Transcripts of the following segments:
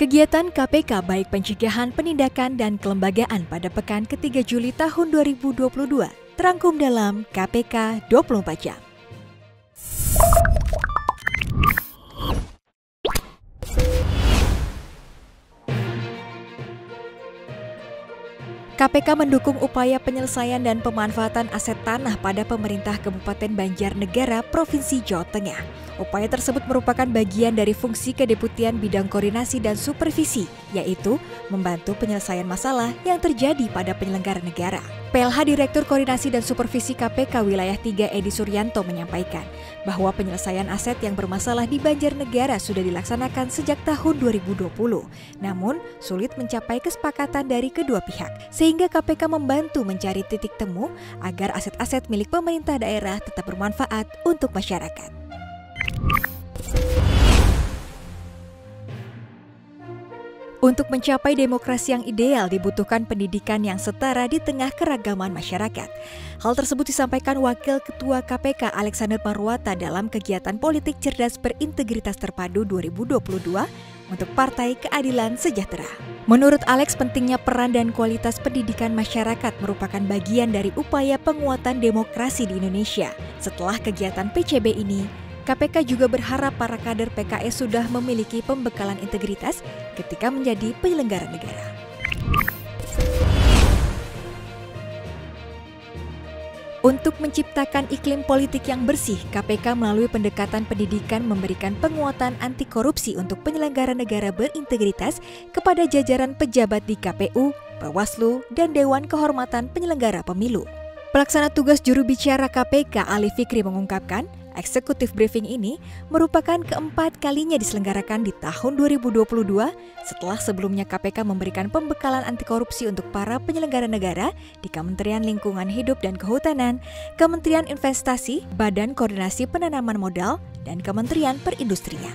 Kegiatan KPK baik pencegahan, penindakan, dan kelembagaan pada pekan ke-3 Juli tahun 2022 terangkum dalam KPK 24 Jam. KPK mendukung upaya penyelesaian dan pemanfaatan aset tanah pada pemerintah Kabupaten Banjarnegara, Provinsi Jawa Tengah. Upaya tersebut merupakan bagian dari fungsi Kedeputian Bidang Koordinasi dan Supervisi, yaitu membantu penyelesaian masalah yang terjadi pada penyelenggara negara. PLH Direktur Koordinasi dan Supervisi KPK Wilayah 3 Edi Suryanto menyampaikan bahwa penyelesaian aset yang bermasalah di Banjarnegara sudah dilaksanakan sejak tahun 2020. Namun, sulit mencapai kesepakatan dari kedua pihak, sehingga KPK membantu mencari titik temu agar aset-aset milik pemerintah daerah tetap bermanfaat untuk masyarakat. Untuk mencapai demokrasi yang ideal dibutuhkan pendidikan yang setara di tengah keragaman masyarakat. Hal tersebut disampaikan Wakil Ketua KPK Alexander Marwata dalam kegiatan politik cerdas berintegritas terpadu 2022 untuk Partai Keadilan Sejahtera. Menurut Alex, pentingnya peran dan kualitas pendidikan masyarakat merupakan bagian dari upaya penguatan demokrasi di Indonesia. Setelah kegiatan PCB ini, KPK juga berharap para kader PKS sudah memiliki pembekalan integritas ketika menjadi penyelenggara negara. Untuk menciptakan iklim politik yang bersih, KPK melalui pendekatan pendidikan memberikan penguatan anti korupsi untuk penyelenggara negara berintegritas kepada jajaran pejabat di KPU, Bawaslu, dan Dewan Kehormatan Penyelenggara Pemilu. Pelaksana tugas juru bicara KPK Ali Fikri mengungkapkan, eksekutif briefing ini merupakan keempat kalinya diselenggarakan di tahun 2022 setelah sebelumnya KPK memberikan pembekalan anti korupsi untuk para penyelenggara negara di Kementerian Lingkungan Hidup dan Kehutanan, Kementerian Investasi, Badan Koordinasi Penanaman Modal, dan Kementerian Perindustrian.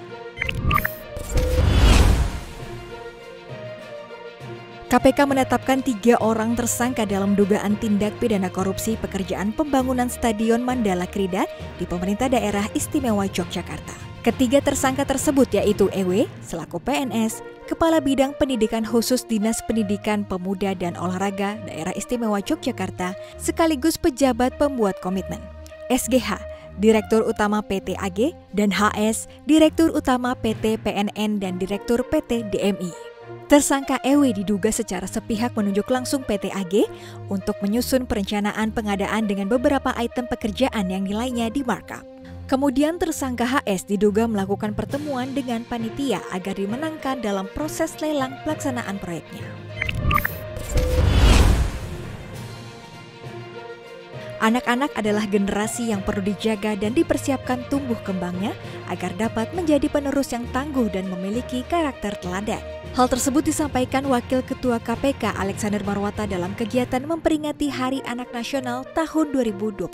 KPK menetapkan 3 orang tersangka dalam dugaan tindak pidana korupsi pekerjaan pembangunan Stadion Mandala Krida di Pemerintah Daerah Istimewa Yogyakarta. Ketiga tersangka tersebut yaitu EW selaku PNS, Kepala Bidang Pendidikan Khusus Dinas Pendidikan Pemuda dan Olahraga Daerah Istimewa Yogyakarta, sekaligus pejabat pembuat komitmen, SGH, Direktur Utama PT AG, dan HS, Direktur Utama PT PNN dan Direktur PT DMI. Tersangka EW diduga secara sepihak menunjuk langsung PT AG untuk menyusun perencanaan pengadaan dengan beberapa item pekerjaan yang nilainya di markup. Kemudian tersangka HS diduga melakukan pertemuan dengan panitia agar dimenangkan dalam proses lelang pelaksanaan proyeknya. Anak-anak adalah generasi yang perlu dijaga dan dipersiapkan tumbuh kembangnya agar dapat menjadi penerus yang tangguh dan memiliki karakter teladan. Hal tersebut disampaikan Wakil Ketua KPK Alexander Marwata dalam kegiatan memperingati Hari Anak Nasional tahun 2022.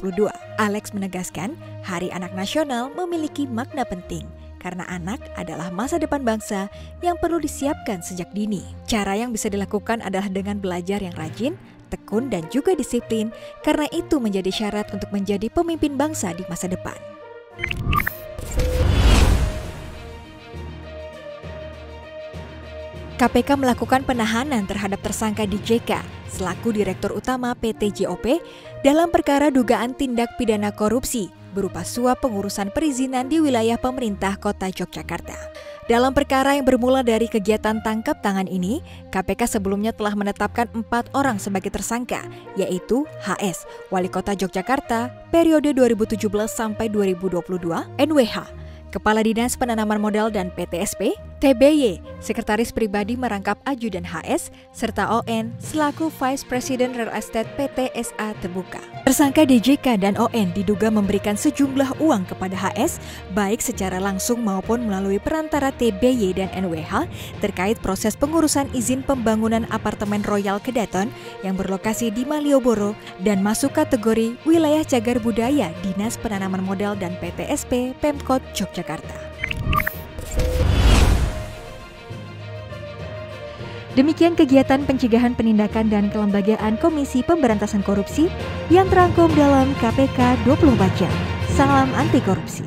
Alex menegaskan, Hari Anak Nasional memiliki makna penting karena anak adalah masa depan bangsa yang perlu disiapkan sejak dini. Cara yang bisa dilakukan adalah dengan belajar yang rajin, tekun, dan juga disiplin, karena itu menjadi syarat untuk menjadi pemimpin bangsa di masa depan. KPK melakukan penahanan terhadap tersangka DJK selaku Direktur Utama PT JOP dalam perkara dugaan tindak pidana korupsi berupa suap pengurusan perizinan di wilayah pemerintah Kota Yogyakarta. Dalam perkara yang bermula dari kegiatan tangkap tangan ini, KPK sebelumnya telah menetapkan 4 orang sebagai tersangka, yaitu HS, Wali Kota Yogyakarta, periode 2017 sampai 2022, NWH, Kepala Dinas Penanaman Modal dan PTSP, TBY, Sekretaris Pribadi Merangkap Ajudan HS, serta ON selaku Vice President Real Estate PT SA Terbuka. Tersangka DJK dan ON diduga memberikan sejumlah uang kepada HS, baik secara langsung maupun melalui perantara TBY dan NWH terkait proses pengurusan izin pembangunan apartemen Royal Kedaton yang berlokasi di Malioboro dan masuk kategori wilayah cagar budaya Dinas Penanaman Modal dan PTSP Pemkot Yogyakarta. Demikian kegiatan pencegahan, penindakan, dan kelembagaan Komisi Pemberantasan Korupsi yang terangkum dalam KPK 24 Jam. Salam anti korupsi.